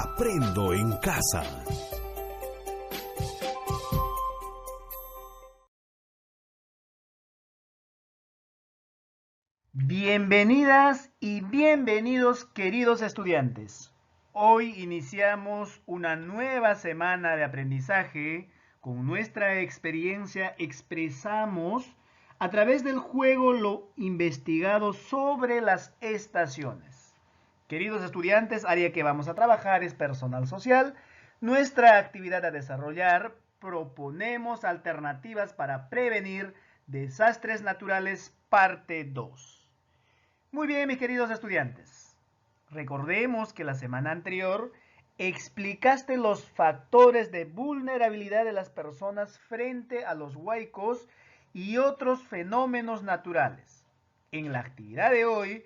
Aprendo en casa. Bienvenidas y bienvenidos, queridos estudiantes. Hoy iniciamos una nueva semana de aprendizaje. Con nuestra experiencia expresamos a través del juego lo investigado sobre las estaciones. Queridos estudiantes, área que vamos a trabajar es personal social. Nuestra actividad a desarrollar: proponemos alternativas para prevenir desastres naturales, parte 2. Muy bien, mis queridos estudiantes. Recordemos que la semana anterior explicaste los factores de vulnerabilidad de las personas frente a los huaicos y otros fenómenos naturales. En la actividad de hoy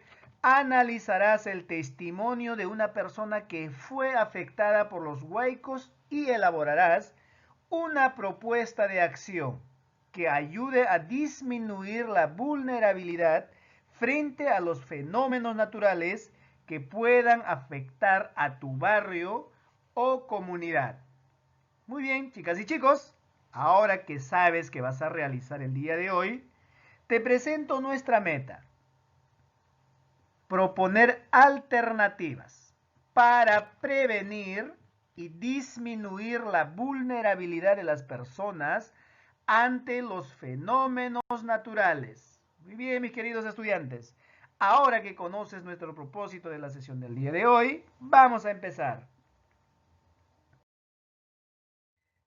analizarás el testimonio de una persona que fue afectada por los huaicos y elaborarás una propuesta de acción que ayude a disminuir la vulnerabilidad frente a los fenómenos naturales que puedan afectar a tu barrio o comunidad. Muy bien, chicas y chicos, ahora que sabes que vas a realizar el día de hoy, te presento nuestra meta: proponer alternativas para prevenir y disminuir la vulnerabilidad de las personas ante los fenómenos naturales. Muy bien, mis queridos estudiantes. Ahora que conoces nuestro propósito de la sesión del día de hoy, vamos a empezar.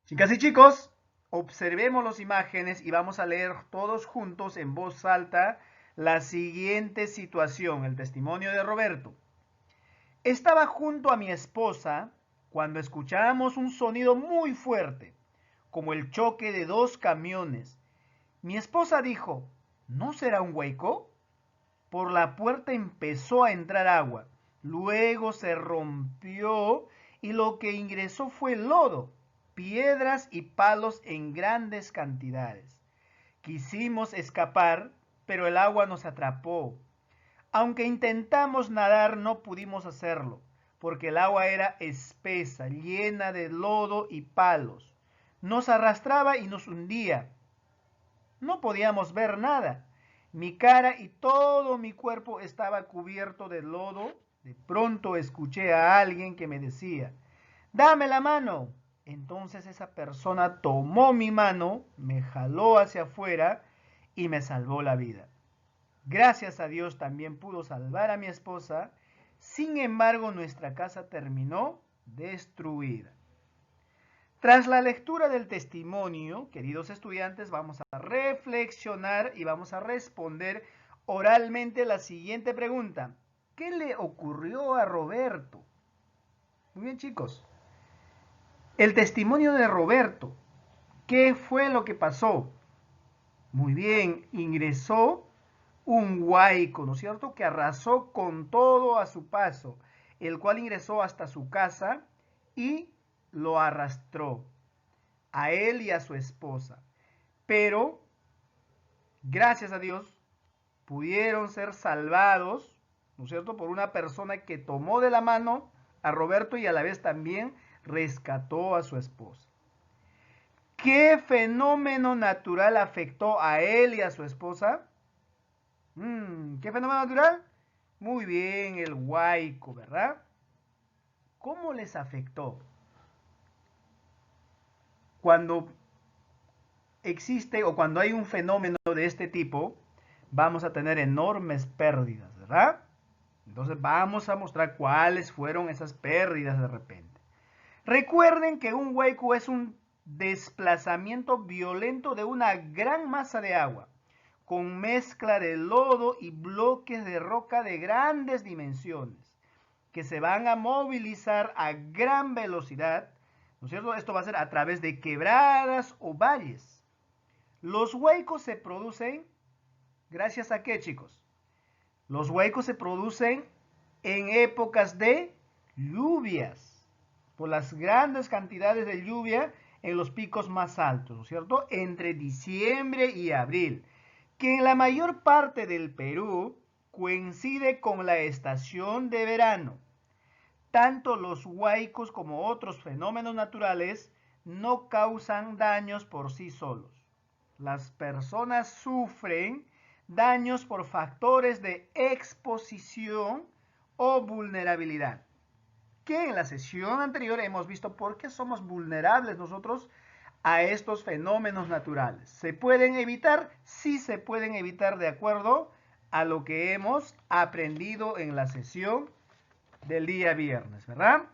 Chicas y chicos, observemos las imágenes y vamos a leer todos juntos en voz alta la siguiente situación, el testimonio de Roberto. Estaba junto a mi esposa cuando escuchamos un sonido muy fuerte, como el choque de dos camiones. Mi esposa dijo: ¿no será un huaico? Por la puerta empezó a entrar agua, luego se rompió y lo que ingresó fue lodo, piedras y palos en grandes cantidades. Quisimos escapar, pero el agua nos atrapó. Aunque intentamos nadar, no pudimos hacerlo, porque el agua era espesa, llena de lodo y palos. Nos arrastraba y nos hundía. No podíamos ver nada. Mi cara y todo mi cuerpo estaba cubierto de lodo. De pronto escuché a alguien que me decía: «Dame la mano». Entonces esa persona tomó mi mano, me jaló hacia afuera y me salvó la vida. Gracias a Dios también pudo salvar a mi esposa. Sin embargo, nuestra casa terminó destruida. Tras la lectura del testimonio, queridos estudiantes, vamos a reflexionar y vamos a responder oralmente la siguiente pregunta: ¿qué le ocurrió a Roberto? Muy bien, chicos. El testimonio de Roberto. ¿Qué fue lo que pasó? Muy bien, ingresó un huaico, ¿no es cierto?, que arrasó con todo a su paso, el cual ingresó hasta su casa y lo arrastró a él y a su esposa. Pero, gracias a Dios, pudieron ser salvados, ¿no es cierto?, por una persona que tomó de la mano a Roberto y a la vez también rescató a su esposa. ¿Qué fenómeno natural afectó a él y a su esposa? ¿Qué fenómeno natural? Muy bien, el huaico, ¿verdad? ¿Cómo les afectó? Cuando existe o cuando hay un fenómeno de este tipo, vamos a tener enormes pérdidas, ¿verdad? Entonces vamos a mostrar cuáles fueron esas pérdidas de repente. Recuerden que un huaico es un desplazamiento violento de una gran masa de agua, con mezcla de lodo y bloques de roca de grandes dimensiones, que se van a movilizar a gran velocidad, ¿no es cierto? Esto va a ser a través de quebradas o valles. Los huaicos se producen, ¿gracias a qué, chicos? Los huaicos se producen en épocas de lluvias, por las grandes cantidades de lluvia en los picos más altos, ¿no es cierto?, entre diciembre y abril, que en la mayor parte del Perú coincide con la estación de verano. Tanto los huaicos como otros fenómenos naturales no causan daños por sí solos. Las personas sufren daños por factores de exposición o vulnerabilidad, que en la sesión anterior hemos visto por qué somos vulnerables nosotros a estos fenómenos naturales. ¿Se pueden evitar? Sí se pueden evitar de acuerdo a lo que hemos aprendido en la sesión del día viernes, ¿verdad?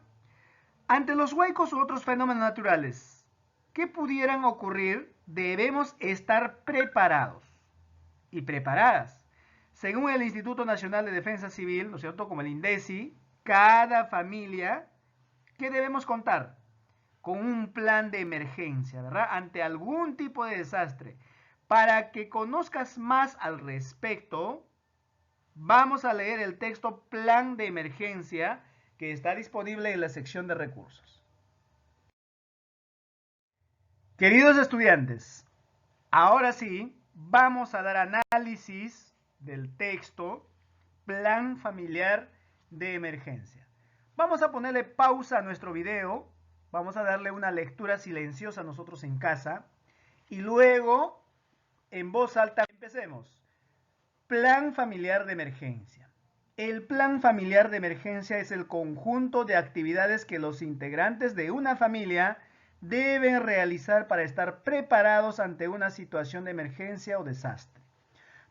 Ante los huecos u otros fenómenos naturales que pudieran ocurrir, debemos estar preparados y preparadas. Según el Instituto Nacional de Defensa Civil, ¿no es cierto?, como el INDECI, cada familia, ¿qué debemos contar? Con un plan de emergencia, ¿verdad? Ante algún tipo de desastre. Para que conozcas más al respecto, vamos a leer el texto Plan de Emergencia que está disponible en la sección de recursos. Queridos estudiantes, ahora sí, vamos a dar análisis del texto Plan Familiar de Emergencia. Vamos a ponerle pausa a nuestro video, vamos a darle una lectura silenciosa nosotros en casa y luego en voz alta empecemos. Plan Familiar de Emergencia. El Plan Familiar de Emergencia es el conjunto de actividades que los integrantes de una familia deben realizar para estar preparados ante una situación de emergencia o desastre.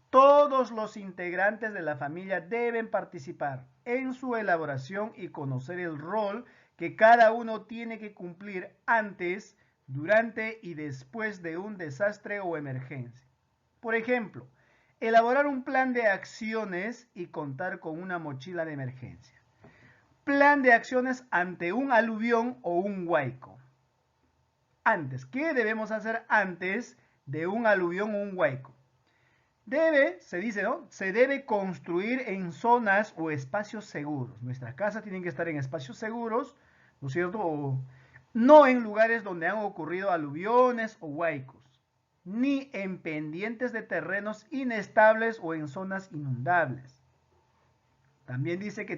Todos los integrantes de la familia deben participar en su elaboración y conocer el rol que cada uno tiene que cumplir antes, durante y después de un desastre o emergencia. Por ejemplo, elaborar un plan de acciones y contar con una mochila de emergencia. Plan de acciones ante un aluvión o un huaico. Antes, ¿qué debemos hacer antes de un aluvión o un huaico? Se dice, ¿no? Se debe construir en zonas o espacios seguros. Nuestras casas tienen que estar en espacios seguros, ¿no es cierto? O no en lugares donde han ocurrido aluviones o huaicos, ni en pendientes de terrenos inestables o en zonas inundables. También dice que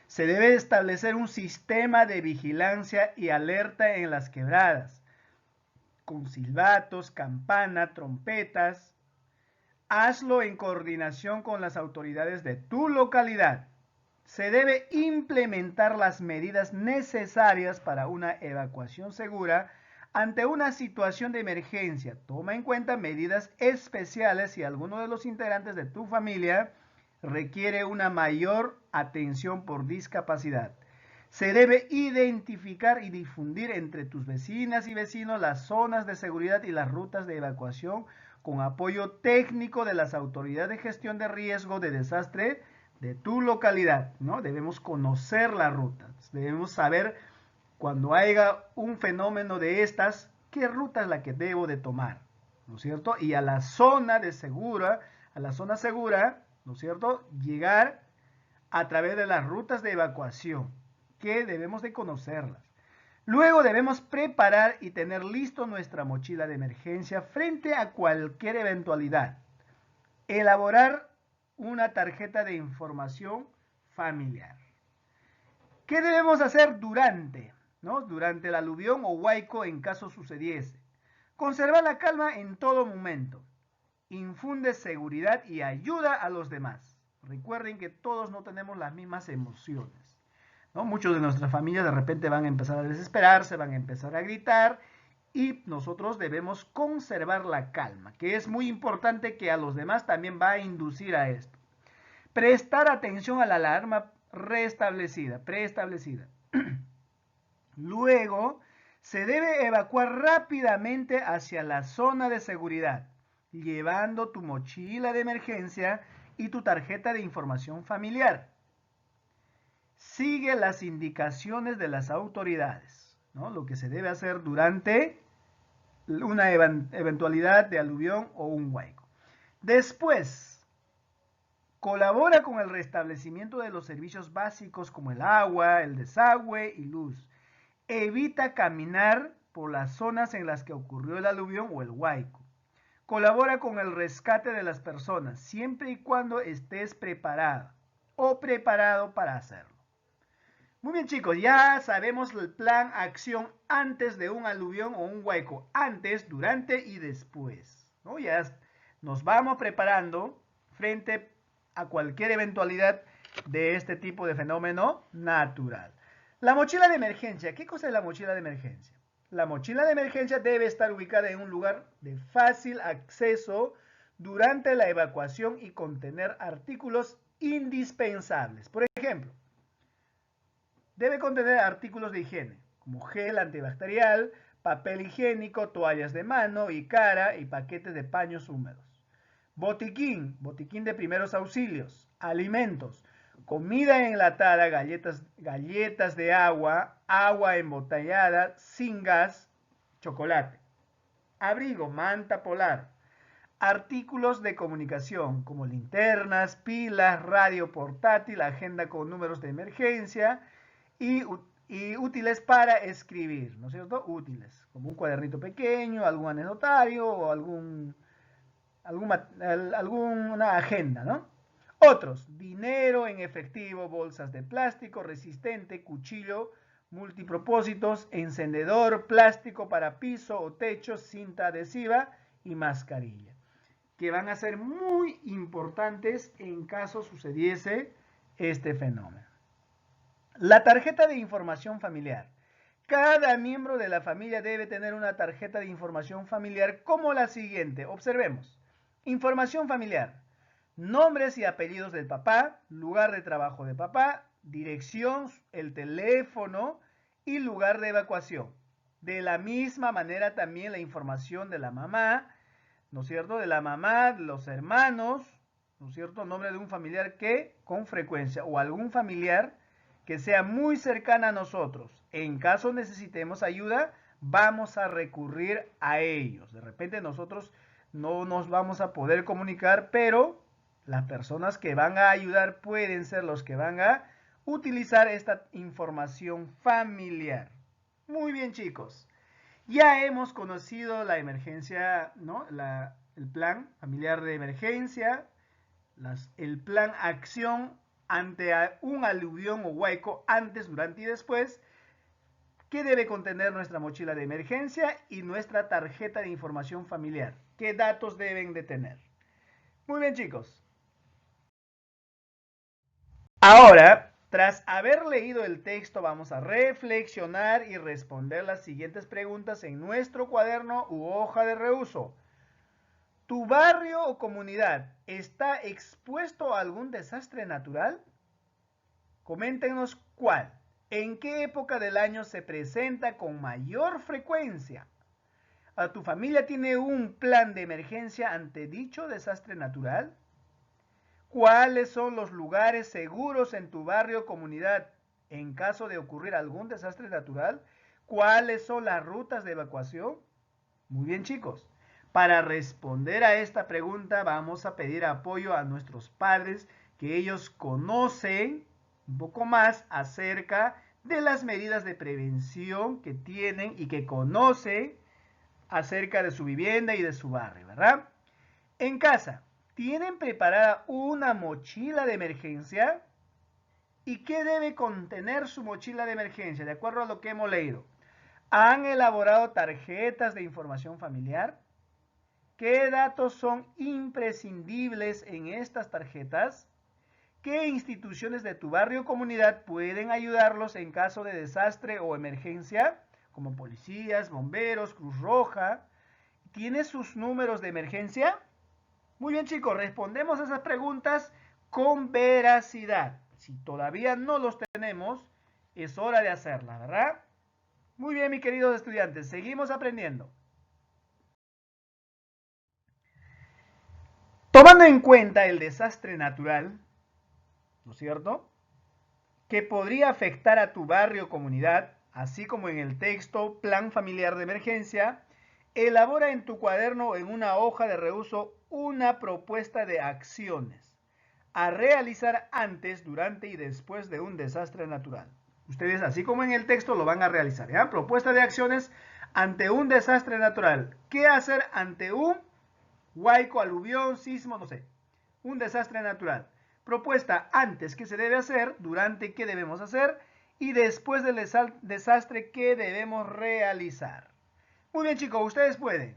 se debe establecer un sistema de vigilancia y alerta en las quebradas, con silbatos, campana, trompetas. Hazlo en coordinación con las autoridades de tu localidad. Se debe implementar las medidas necesarias para una evacuación segura ante una situación de emergencia. Toma en cuenta medidas especiales si alguno de los integrantes de tu familia requiere una mayor atención por discapacidad. Se debe identificar y difundir entre tus vecinas y vecinos las zonas de seguridad y las rutas de evacuación con apoyo técnico de las autoridades de gestión de riesgo de desastre de tu localidad, ¿no? Debemos conocer las rutas, debemos saber cuando haya un fenómeno de estas, qué ruta es la que debo de tomar, ¿no es cierto? Y a la zona segura, ¿no es cierto?, llegar a través de las rutas de evacuación, que debemos de conocerlas. Luego debemos preparar y tener listo nuestra mochila de emergencia frente a cualquier eventualidad. Elaborar una tarjeta de información familiar. ¿Qué debemos hacer durante el aluvión o huaico en caso sucediese? Conservar la calma en todo momento. Infunde seguridad y ayuda a los demás. Recuerden que todos no tenemos las mismas emociones, ¿no? Muchos de nuestras familias de repente van a empezar a desesperarse, van a empezar a gritar y nosotros debemos conservar la calma, que es muy importante, que a los demás también va a inducir a esto. Prestar atención a la alarma preestablecida. Luego, se debe evacuar rápidamente hacia la zona de seguridad, llevando tu mochila de emergencia y tu tarjeta de información familiar. Sigue las indicaciones de las autoridades, ¿no? Lo que se debe hacer durante una eventualidad de aluvión o un huaico. Después, colabora con el restablecimiento de los servicios básicos como el agua, el desagüe y luz. Evita caminar por las zonas en las que ocurrió el aluvión o el huaico. Colabora con el rescate de las personas, siempre y cuando estés preparada o preparado para hacerlo. Muy bien, chicos, ya sabemos el plan acción antes de un aluvión o un huaico, antes, durante y después, ¿no? Ya nos vamos preparando frente a cualquier eventualidad de este tipo de fenómeno natural. La mochila de emergencia. ¿Qué cosa es la mochila de emergencia? La mochila de emergencia debe estar ubicada en un lugar de fácil acceso durante la evacuación y contener artículos indispensables. Por ejemplo, debe contener artículos de higiene, como gel antibacterial, papel higiénico, toallas de mano y cara y paquetes de paños húmedos. Botiquín de primeros auxilios, alimentos, comida enlatada, galletas de agua, agua embotellada, sin gas, chocolate. Abrigo, manta polar. Artículos de comunicación como linternas, pilas, radio portátil, agenda con números de emergencia y útiles para escribir, ¿no es cierto? Útiles, como un cuadernito pequeño, algún anecdotario o alguna agenda, ¿no? Otros, dinero en efectivo, bolsas de plástico resistente, cuchillo multipropósitos, encendedor, plástico para piso o techo, cinta adhesiva y mascarilla, que van a ser muy importantes en caso sucediese este fenómeno. La tarjeta de información familiar. Cada miembro de la familia debe tener una tarjeta de información familiar como la siguiente. Observemos. Información familiar. Nombres y apellidos del papá, lugar de trabajo de papá, dirección, el teléfono y lugar de evacuación. De la misma manera también la información de la mamá, ¿no es cierto? De la mamá, de los hermanos, ¿no es cierto? Nombre de un familiar que con frecuencia o algún familiar que sea muy cercana a nosotros. En caso necesitemos ayuda, vamos a recurrir a ellos. De repente nosotros no nos vamos a poder comunicar, pero las personas que van a ayudar pueden ser los que van a utilizar esta información familiar. Muy bien, chicos. Ya hemos conocido la emergencia, ¿no? El plan familiar de emergencia, el plan acción ante un aluvión o huaico antes, durante y después. ¿Qué debe contener nuestra mochila de emergencia y nuestra tarjeta de información familiar? ¿Qué datos deben de tener? Muy bien, chicos. Ahora, tras haber leído el texto, vamos a reflexionar y responder las siguientes preguntas en nuestro cuaderno u hoja de reuso. ¿Tu barrio o comunidad está expuesto a algún desastre natural? Coméntenos cuál. ¿En qué época del año se presenta con mayor frecuencia? ¿Tu familia tiene un plan de emergencia ante dicho desastre natural? ¿Cuáles son los lugares seguros en tu barrio o comunidad en caso de ocurrir algún desastre natural? ¿Cuáles son las rutas de evacuación? Muy bien, chicos. Para responder a esta pregunta vamos a pedir apoyo a nuestros padres, que ellos conocen un poco más acerca de las medidas de prevención que tienen y que conocen acerca de su vivienda y de su barrio, ¿verdad? En casa, ¿tienen preparada una mochila de emergencia? ¿Y qué debe contener su mochila de emergencia? De acuerdo a lo que hemos leído. ¿Han elaborado tarjetas de información familiar? ¿Qué datos son imprescindibles en estas tarjetas? ¿Qué instituciones de tu barrio o comunidad pueden ayudarlos en caso de desastre o emergencia? Como policías, bomberos, Cruz Roja. ¿Tiene sus números de emergencia? Muy bien, chicos, respondemos a esas preguntas con veracidad. Si todavía no los tenemos, es hora de hacerlas, ¿verdad? Muy bien, mis queridos estudiantes, seguimos aprendiendo. Tomando en cuenta el desastre natural, ¿no es cierto?, que podría afectar a tu barrio o comunidad, así como en el texto Plan Familiar de Emergencia, elabora en tu cuaderno o en una hoja de reuso una propuesta de acciones a realizar antes, durante y después de un desastre natural. Ustedes, así como en el texto, lo van a realizar, ¿ya? Propuesta de acciones ante un desastre natural. ¿Qué hacer ante un huaico, aluvión, sismo, no sé? Un desastre natural. Propuesta antes, ¿qué se debe hacer? Durante, ¿qué debemos hacer? y después del desastre, ¿qué debemos realizar? Muy bien, chicos, ustedes pueden.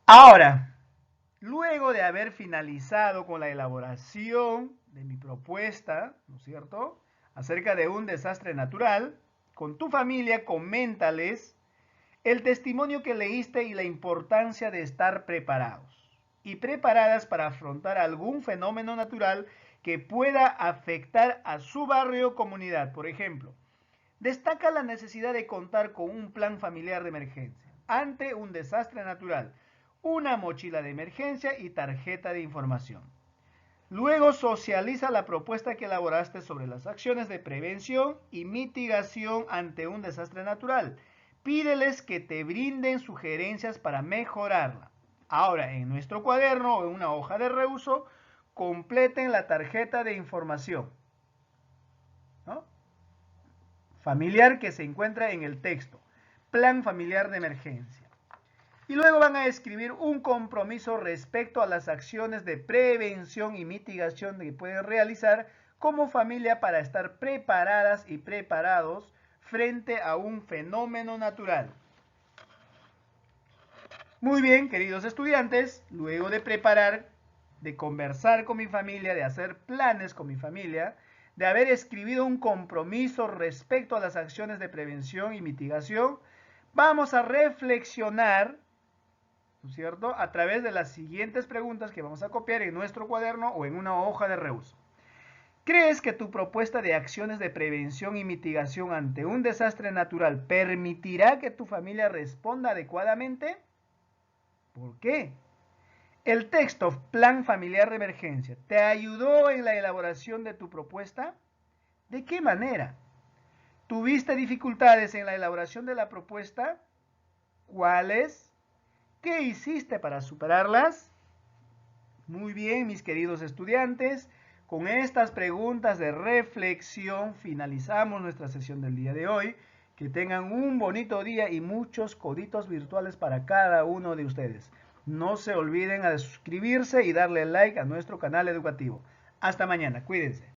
Ahora, luego de haber finalizado con la elaboración de mi propuesta, ¿no es cierto?, acerca de un desastre natural, con tu familia, coméntales el testimonio que leíste y la importancia de estar preparados y preparadas para afrontar algún fenómeno natural que pueda afectar a su barrio o comunidad. Por ejemplo, destaca la necesidad de contar con un plan familiar de emergencia ante un desastre natural, una mochila de emergencia y tarjeta de información. Luego socializa la propuesta que elaboraste sobre las acciones de prevención y mitigación ante un desastre natural. Pídeles que te brinden sugerencias para mejorarla. Ahora, en nuestro cuaderno o en una hoja de reuso, completen la tarjeta de información, ¿no?, familiar que se encuentra en el texto. Plan familiar de emergencia. Y luego van a escribir un compromiso respecto a las acciones de prevención y mitigación que pueden realizar como familia para estar preparadas y preparados frente a un fenómeno natural. Muy bien, queridos estudiantes, luego de preparar, de conversar con mi familia, de hacer planes con mi familia, de haber escrito un compromiso respecto a las acciones de prevención y mitigación, vamos a reflexionar, ¿no es cierto?, a través de las siguientes preguntas que vamos a copiar en nuestro cuaderno o en una hoja de reuso. ¿Crees que tu propuesta de acciones de prevención y mitigación ante un desastre natural permitirá que tu familia responda adecuadamente? ¿Por qué? ¿El texto Plan Familiar de Emergencia te ayudó en la elaboración de tu propuesta? ¿De qué manera? ¿Tuviste dificultades en la elaboración de la propuesta? ¿Cuáles? ¿Qué hiciste para superarlas? Muy bien, mis queridos estudiantes, con estas preguntas de reflexión finalizamos nuestra sesión del día de hoy. Que tengan un bonito día y muchos coditos virtuales para cada uno de ustedes. No se olviden de suscribirse y darle like a nuestro canal educativo. Hasta mañana, cuídense.